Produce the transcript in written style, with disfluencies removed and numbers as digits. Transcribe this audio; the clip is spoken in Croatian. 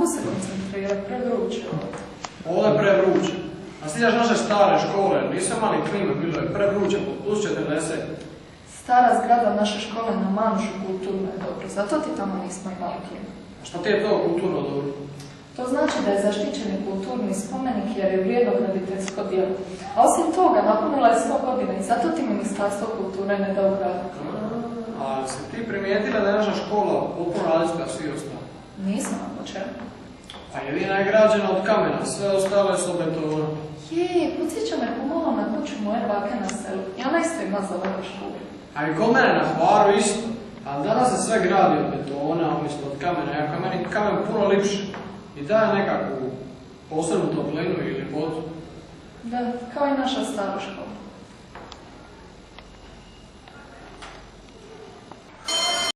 ko se koncentrira, prevruće ovdje. Ovdje je prevruće. A sliđaš naše stare škole, nisu mali klime, bilo je prevruće, plus 40. Stara zgrada naše škole na Manušu kulturno je dobro, zato ti tamo nismo imali klimu. A šta ti je to kulturno dobro? To znači da je zaštićeni kulturni spomenik jer je vrijedno graditeljsko djelo. A osim toga, napunila je 100 godina i zato ti Ministarstvo kulture ne da ugradu. A si ti primijetila da je naša škola potpuno različita svi ostali? Nisam, po čemu? Pa jedina je građena od kamena, sve ostale su betona. Podsjeća me pomalo na kuću moje bake na selu. I ona isto ima za ovu školu. A i kod mene na Hvaru isto. Ali danas se sve gradi od betona, umjesto od kamena, jako je meni kamen puno lipši. I daje nekakvu posebnu toplinu ili ljepotu. Da, kao i naša stara škola.